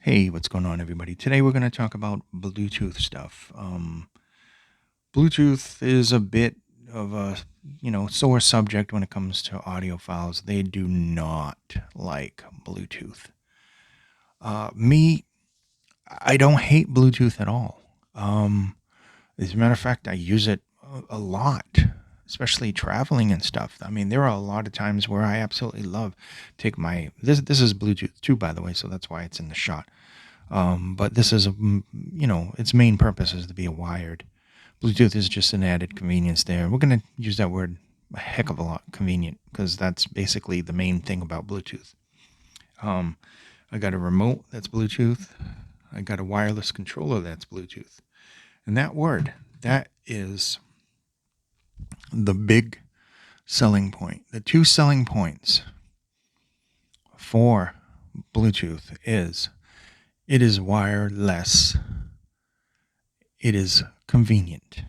Hey, what's going on, everybody? Today we're going to talk about Bluetooth stuff. Bluetooth is a bit of a, sore subject when it comes to audio files. They do not like Bluetooth. Me, I don't hate Bluetooth at all. As a matter of fact, I use it a lot, especially traveling and stuff. I mean, there are a lot of times where I absolutely love take my this is Bluetooth too, by the way, so that's why it's in the shot. But this is its main purpose is to be a wired. Bluetooth is just an added convenience there. We're going to use that word a heck of a lot, convenient, because that's basically the main thing about Bluetooth. Um, I got a remote that's Bluetooth. I got a wireless controller that's Bluetooth. And that word, that is the big selling point. The two selling points for Bluetooth is it is wireless. It is convenient.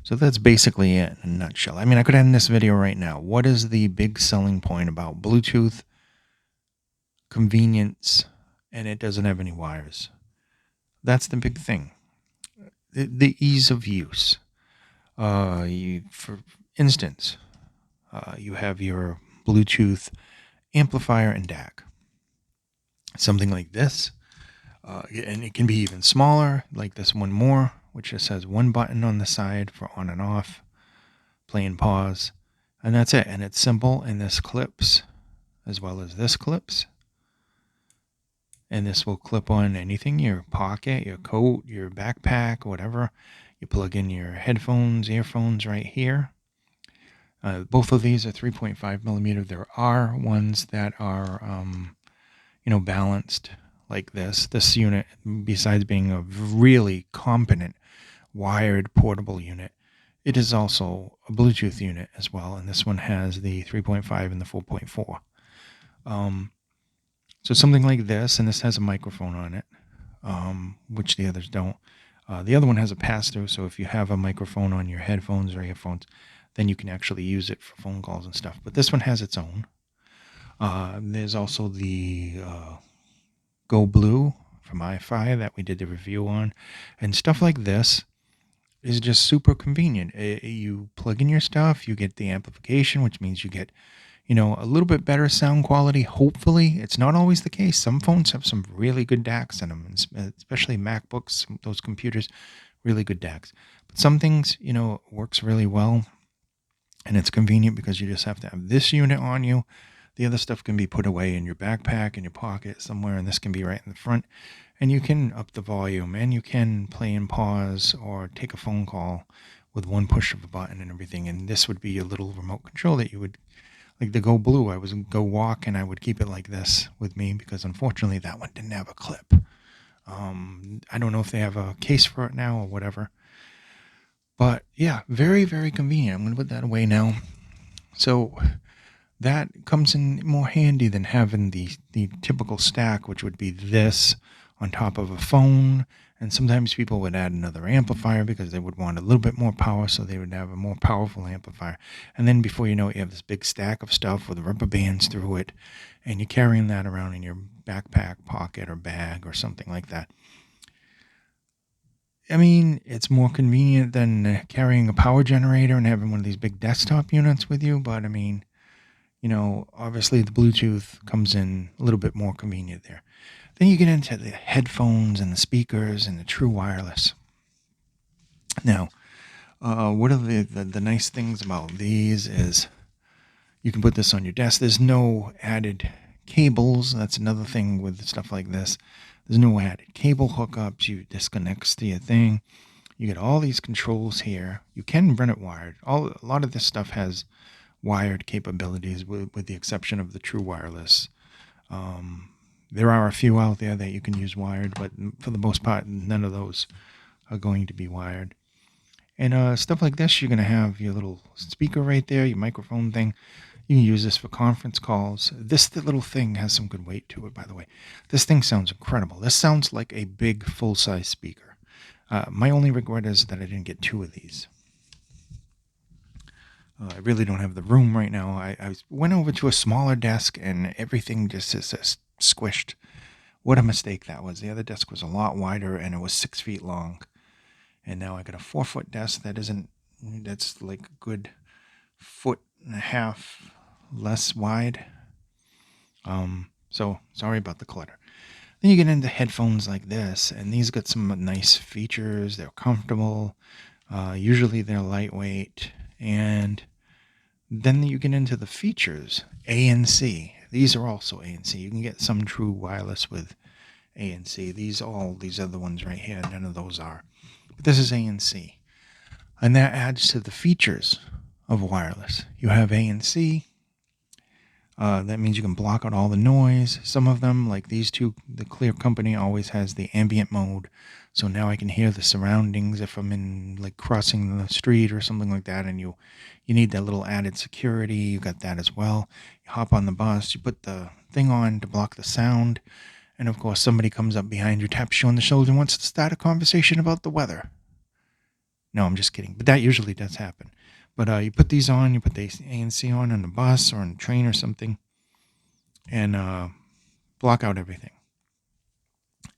So that's basically it in a nutshell. I mean, I could end this video right now. What is the big selling point about Bluetooth? Convenience, and it doesn't have any wires. That's the big thing. The ease of use. For instance, you have your Bluetooth amplifier and DAC. Something like this. And it can be even smaller, like this one more, which just has one button on the side for on and off, play and pause, and that's it. And it's simple, and this clips as well as this clips. And this will clip on anything, your pocket, your coat, your backpack, whatever. You plug in your headphones, earphones right here. Both of these are 3.5 millimeter. There are ones that are, balanced like this. This unit, besides being a really competent wired portable unit, it is also a Bluetooth unit as well. And this one has the 3.5 and the 4.4. So something like this, and this has a microphone on it, which the others don't. The other one has a pass-through, so if you have a microphone on your headphones or earphones, then you can actually use it for phone calls and stuff. But this one has its own. There's also the Go Blue from iFi that we did the review on, and stuff like this is just super convenient. You plug in your stuff, you get the amplification, which means you get a little bit better sound quality. Hopefully, it's not always the case. Some phones have some really good DACs in them, especially MacBooks, those computers, really good DACs. But some things, works really well, and it's convenient because you just have to have this unit on you. The other stuff can be put away in your backpack, in your pocket somewhere, and this can be right in the front. And you can up the volume, and you can play and pause or take a phone call with one push of a button and everything. And this would be a little remote control that you would, like the Go Blue, I would go walk and I would keep it like this with me because unfortunately that one didn't have a clip. I don't know if they have a case for it now or whatever. But yeah, very, very convenient. I'm going to put that away now. So that comes in more handy than having the typical stack, which would be this on top of a phone. And sometimes people would add another amplifier because they would want a little bit more power, so they would have a more powerful amplifier. And then before you know it, you have this big stack of stuff with rubber bands through it, and you're carrying that around in your backpack, pocket, or bag, or something like that. I mean, it's more convenient than carrying a power generator and having one of these big desktop units with you, but I mean, obviously the Bluetooth comes in a little bit more convenient there. Then you get into the headphones and the speakers and the true wireless. Now, what are the nice things about these is you can put this on your desk. There's no added cables. That's another thing with stuff like this. There's no added cable hookups. You disconnects to your thing. You get all these controls here. You can run it wired. A lot of this stuff has wired capabilities with the exception of the true wireless. There are a few out there that you can use wired, but for the most part, none of those are going to be wired. And stuff like this, you're going to have your little speaker right there, your microphone thing. You can use this for conference calls. The little thing has some good weight to it, by the way. This thing sounds incredible. This sounds like a big full-size speaker. My only regret is that I didn't get two of these. I really don't have the room right now. I went over to a smaller desk and everything just is squished. What a mistake that was. The other desk was a lot wider and it was 6 feet long. And now I got a 4-foot desk that's like a good 1.5 less wide. So sorry about the clutter. Then you get into headphones like this, and these got some nice features. They're comfortable. Usually they're lightweight. And then you get into the features, ANC. These are also ANC. You can get some true wireless with ANC. These other ones right here, none of those are. But this is ANC. And that adds to the features of wireless. You have ANC. That means you can block out all the noise. Some of them, like these two, the Clear company always has the ambient mode. So now I can hear the surroundings if I'm in like crossing the street or something like that. And you need that little added security. You got that as well. You hop on the bus, you put the thing on to block the sound. And of course, somebody comes up behind you, taps you on the shoulder, and wants to start a conversation about the weather. No, I'm just kidding. But that usually does happen. But you put these on, you put the ANC on the bus or on a train or something, and block out everything.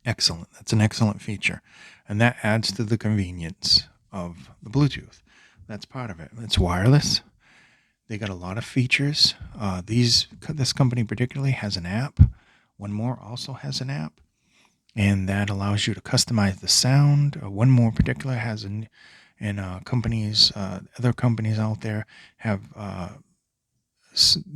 Excellent. That's an excellent feature. And that adds to the convenience of the Bluetooth. That's part of it. It's wireless. They got a lot of features. This company particularly has an app. One More also has an app. And that allows you to customize the sound. One More particular has other companies out there have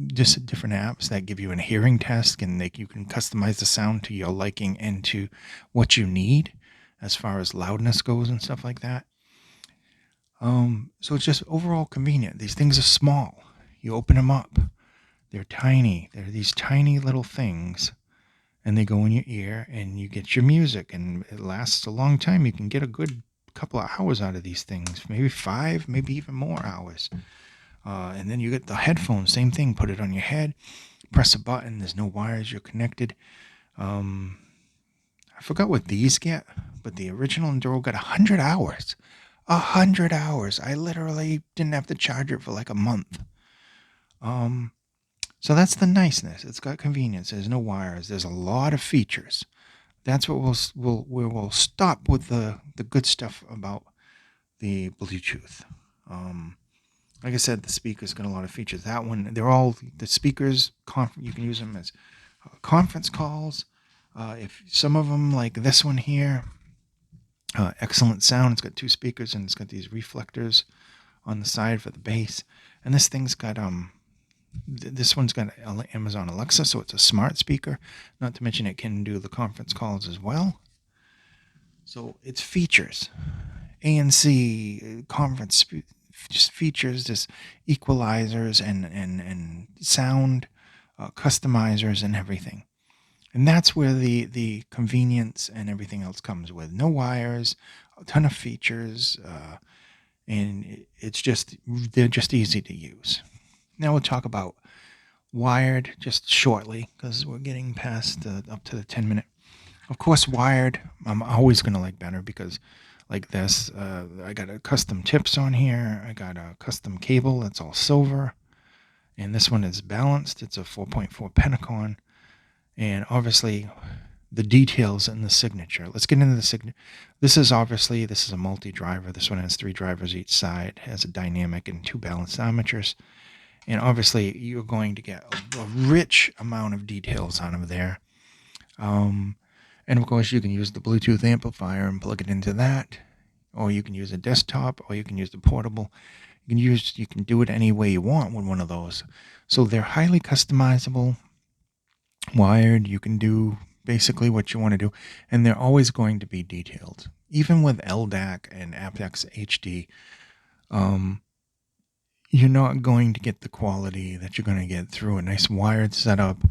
just different apps that give you a hearing test, and you can customize the sound to your liking and to what you need as far as loudness goes and stuff like that. So it's just overall convenient. These things are small. You open them up. They're tiny. They're these tiny little things, and they go in your ear, and you get your music, and it lasts a long time. You can get a good couple of hours out of these things, maybe 5, maybe even more hours. And then you get the headphones, same thing. Put it on your head, press a button. There's no wires. You're connected. I forgot what these get, but the original Enduro got 100 hours. 100 hours. I literally didn't have to charge it for like a month. So that's the niceness. It's got convenience. There's no wires. There's a lot of features. That's what we'll stop with the good stuff about the Bluetooth. Like I said, the speakers got a lot of features. That one, they're all the speakers. You can use them as conference calls. If some of them, like this one here, excellent sound. It's got 2 speakers and it's got these reflectors on the side for the bass. And this thing's got this one's got Amazon Alexa, so it's a smart speaker. Not to mention it can do the conference calls as well. So it's features, ANC, conference just features, just equalizers and sound customizers and everything. And that's where the convenience and everything else comes with. No wires, a ton of features, and they're just easy to use. Now we'll talk about wired just shortly because we're getting past up to the 10-minute. Of course, wired I'm always going to like better because like this, I got a custom tips on here. I got a custom cable that's all silver. And this one is balanced. It's a 4.4 Pentacon. And obviously the details in the signature. Let's get into the signature. This is a multi-driver. This one has 3 drivers each side, has a dynamic and 2 balanced armatures. And obviously you're going to get a rich amount of details out of there. And of course you can use the Bluetooth amplifier and plug it into that. Or you can use a desktop, or you can use the portable. You can do it any way you want with one of those. So they're highly customizable. Wired, you can do basically what you want to do, and they're always going to be detailed. Even with LDAC and aptX HD, you're not going to get the quality that you're going to get through a nice wired setup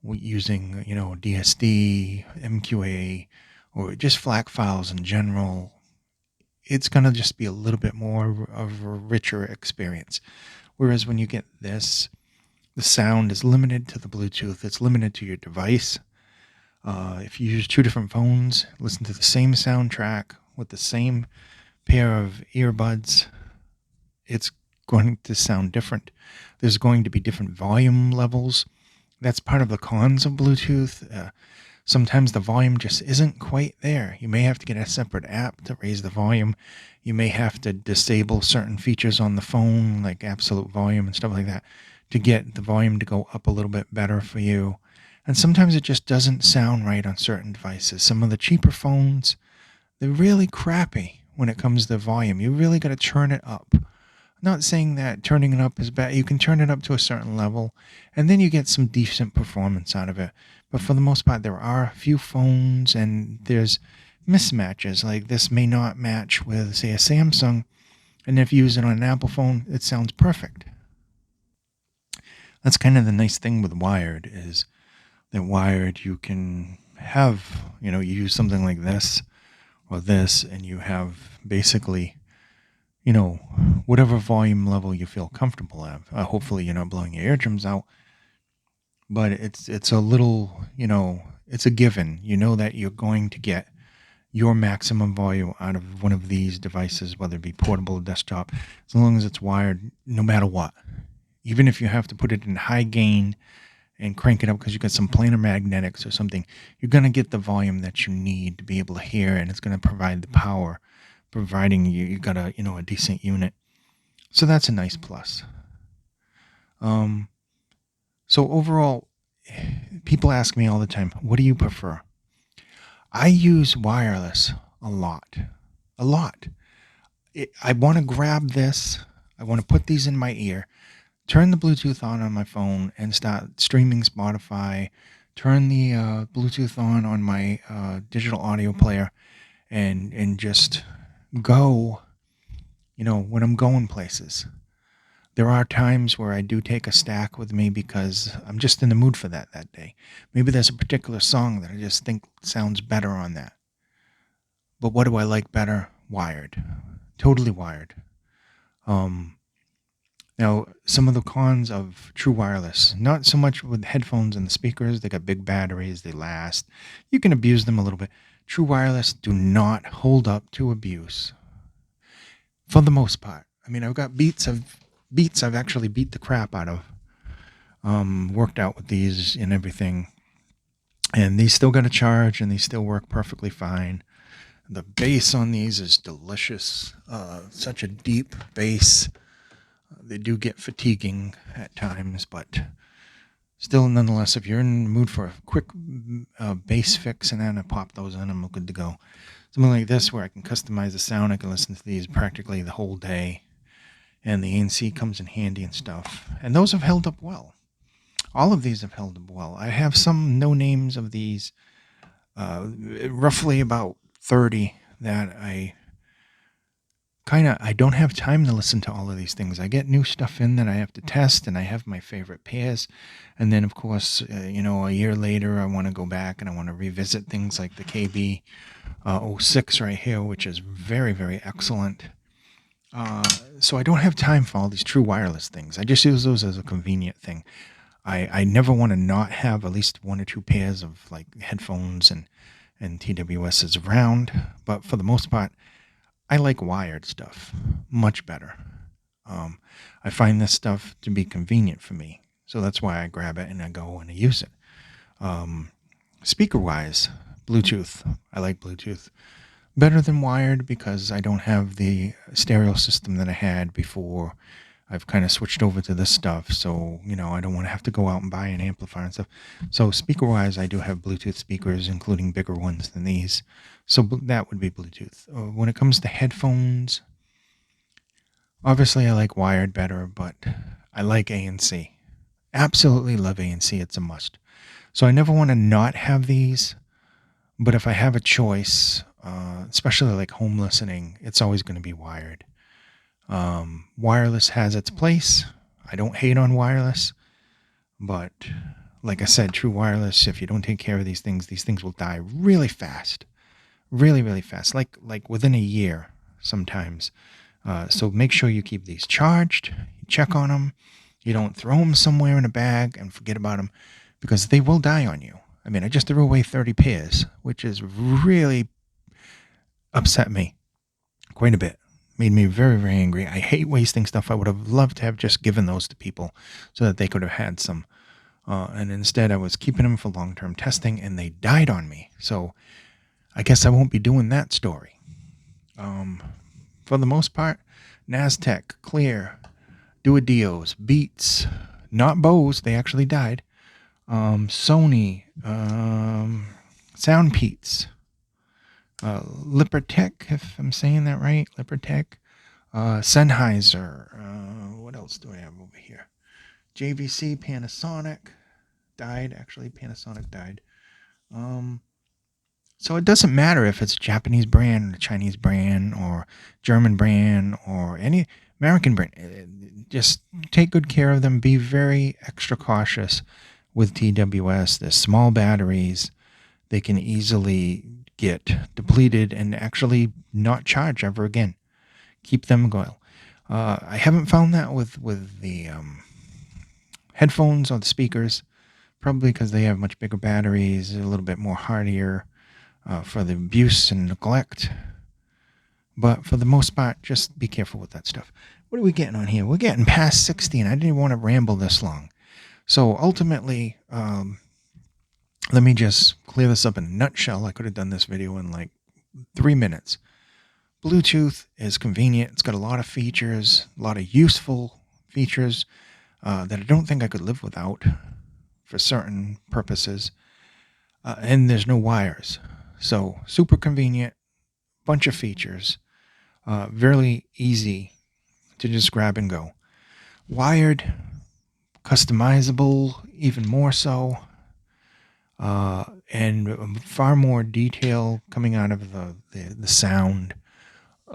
using, DSD, MQA, or just FLAC files in general. It's going to just be a little bit more of a richer experience. Whereas when you get this, the sound is limited to the Bluetooth. It's limited to your device. If you use 2 different phones, listen to the same soundtrack with the same pair of earbuds, it's going to sound different. There's going to be different volume levels. that's part of the cons of Bluetooth. Sometimes the volume just isn't quite there. You may have to get a separate app to raise the volume. You may have to disable certain features on the phone, like absolute volume and stuff like that, to get the volume to go up a little bit better for you. And sometimes it just doesn't sound right on certain devices. Some of the cheaper phones, they're really crappy when it comes to volume. You really got to turn it up. Not saying that turning it up is bad. You can turn it up to a certain level, and then you get some decent performance out of it. But for the most part, there are a few phones, and there's mismatches. Like this may not match with, say, a Samsung, and if you use it on an Apple phone, it sounds perfect. That's kind of the nice thing with wired is that wired you can have, you use something like this or this, and you have basically whatever volume level you feel comfortable at. Hopefully, you're not blowing your eardrums out, but it's a little, it's a given. You know that you're going to get your maximum volume out of one of these devices, whether it be portable or desktop, as long as it's wired, no matter what. Even if you have to put it in high gain and crank it up because you got some planar magnetics or something, you're going to get the volume that you need to be able to hear, and it's going to provide the power, providing you got a decent unit. So that's a nice plus. So overall, people ask me all the time, what do you prefer? I use wireless a lot. I want to grab this. I want to put these in my ear, turn the Bluetooth on my phone, and start streaming Spotify, turn the Bluetooth on my digital audio player, and just go, when I'm going places. There are times where I do take a stack with me because I'm just in the mood for that day. Maybe there's a particular song that I just think sounds better on that. But what do I like better? Wired. Totally wired. Now, some of the cons of true wireless, not so much with headphones and the speakers. They got big batteries. They last. You can abuse them a little bit. True wireless do not hold up to abuse for the most part. I mean, I've got Beats I've actually beat the crap out of. Worked out with these and everything. And these still got a charge, and these still work perfectly fine. The bass on these is delicious. Such a deep bass. They do get fatiguing at times, but still, nonetheless, if you're in the mood for a quick bass fix and then I pop those in, I'm good to go. Something like this where I can customize the sound. I can listen to these practically the whole day. And the ANC comes in handy and stuff. And those have held up well. All of these have held up well. I have some no names of these, roughly about 30 that I don't have time to listen to all of these things. I get new stuff in that I have to test, and I have my favorite pairs. And then, of course, a year later, I want to go back and I want to revisit things like the KB 06 right here, which is very, very excellent. So I don't have time for all these true wireless things. I just use those as a convenient thing. I never want to not have at least one or two pairs of like headphones and TWSs around. But for the most part, I like wired stuff much better. I find this stuff to be convenient for me. So that's why I grab it and I go and I use it. Speaker-wise, Bluetooth. I like Bluetooth better than wired because I don't have the stereo system that I had before. I've kind of switched over to this stuff, so I don't want to have to go out and buy an amplifier and stuff. So speaker-wise, I do have Bluetooth speakers, including bigger ones than these. So that would be Bluetooth. When it comes to headphones, obviously I like wired better, but I like ANC. Absolutely love ANC. It's a must. So I never want to not have these, but if I have a choice, especially like home listening, it's always going to be wired. Wireless has its place. I don't hate on wireless, but like I said, true wireless, if you don't take care of these things will die really fast, really, really fast, like within a year sometimes. So make sure you keep these charged, you check on them, you don't throw them somewhere in a bag and forget about them because they will die on you. I mean, I just threw away 30 pairs, which is really upset me quite a bit. Made me very, very angry. I hate wasting stuff. I would have loved to have just given those to people so that they could have had some. And instead I was keeping them for long-term testing, and they died on me. So I guess I won't be doing that story. For the most part, Naztec, Clear, Duodios, Beats, not Bose, they actually died. Sony, Soundpeats, Lippertech, if I'm saying that right, Lippertech, Sennheiser, what else do I have over here? JVC, Panasonic died. Actually, Panasonic died. So it doesn't matter if it's a Japanese brand, a Chinese brand, or German brand, or any American brand. Just take good care of them. Be very extra cautious with TWS. They're small batteries. They can easily get depleted and actually not charge ever again. Keep them going. I haven't found that with the headphones or the speakers, probably because they have much bigger batteries, a little bit more hardier for the abuse and neglect. But for the most part, just be careful with that stuff. What are we getting on here? We're getting past 60, and I didn't want to ramble this long. So ultimately, let me just clear this up in a nutshell. I could have done this video in like 3 minutes. Bluetooth is convenient. It's got a lot of features, a lot of useful features that I don't think I could live without for certain purposes. And there's no wires. So super convenient, bunch of features, very easy to just grab and go. Wired, customizable, even more so, and far more detail coming out of the sound.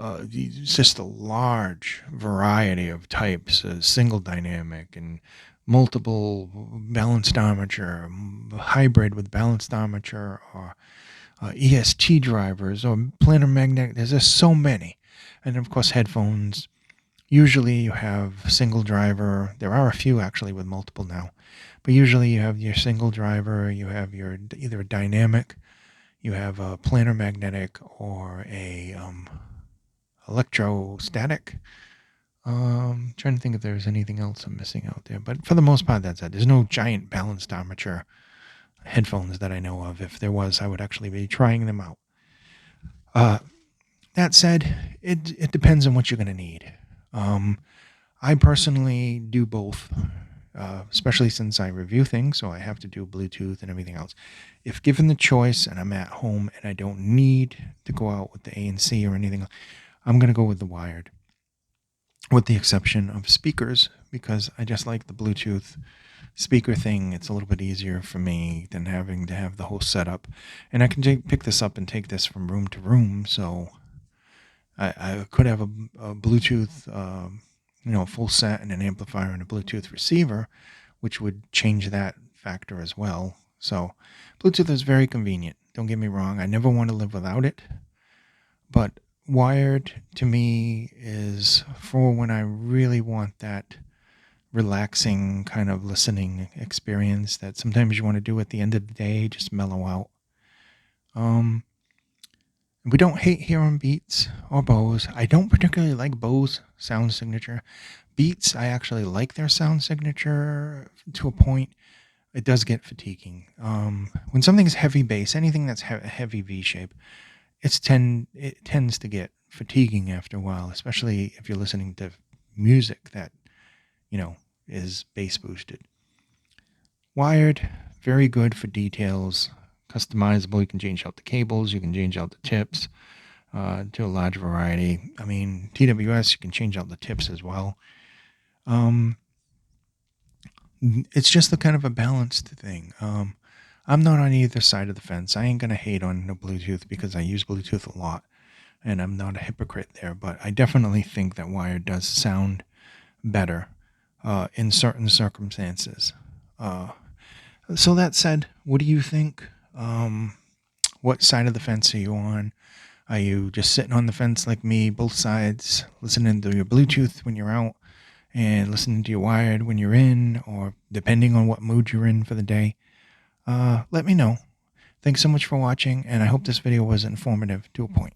It's just a large variety of types, single dynamic and multiple balanced armature, hybrid with balanced armature, or EST drivers, or planar magnetic. There's just so many. And of course, headphones. Usually you have single driver. There are a few actually with multiple now. But usually you have your single driver, you have your either a dynamic, you have a planar magnetic, or a electrostatic. Trying to think if there's anything else I'm missing out there. But for the most part, that's it. There's no giant balanced armature headphones that I know of. If there was, I would actually be trying them out. That said, it depends on what you're going to need. I personally do both, especially since I review things, so I have to do Bluetooth and everything else. If given the choice and I'm at home and I don't need to go out with the ANC or anything, I'm going to go with the wired, with the exception of speakers, because I just like the Bluetooth speaker thing. It's a little bit easier for me than having to have the whole setup. And I can pick this up and take this from room to room, so I could have a Bluetooth, full set and an amplifier and a Bluetooth receiver, which would change that factor as well. So Bluetooth is very convenient. Don't get me wrong. I never want to live without it. But wired to me is for when I really want that relaxing kind of listening experience that sometimes you want to do at the end of the day, just mellow out. We don't hate hearing Beats or Bose. I don't particularly like Bose sound signature. Beats, I actually like their sound signature to a point. It does get fatiguing. When something's heavy bass, anything that's heavy V shape, it tends to get fatiguing after a while, especially if you're listening to music that, is bass boosted. Wired, very good for details. Customizable. You can change out the cables. You can change out the tips to a large variety. I mean, TWS, you can change out the tips as well. It's just a kind of a balanced thing. I'm not on either side of the fence. I ain't going to hate on no Bluetooth because I use Bluetooth a lot, and I'm not a hypocrite there. But I definitely think that wired does sound better in certain circumstances. So that said, what do you think? What side of the fence are you on? Are you just sitting on the fence like me, both sides, listening to your Bluetooth when you're out and listening to your wired when you're in, or depending on what mood you're in for the day? Let me know. Thanks so much for watching, and I hope this video was informative to a point.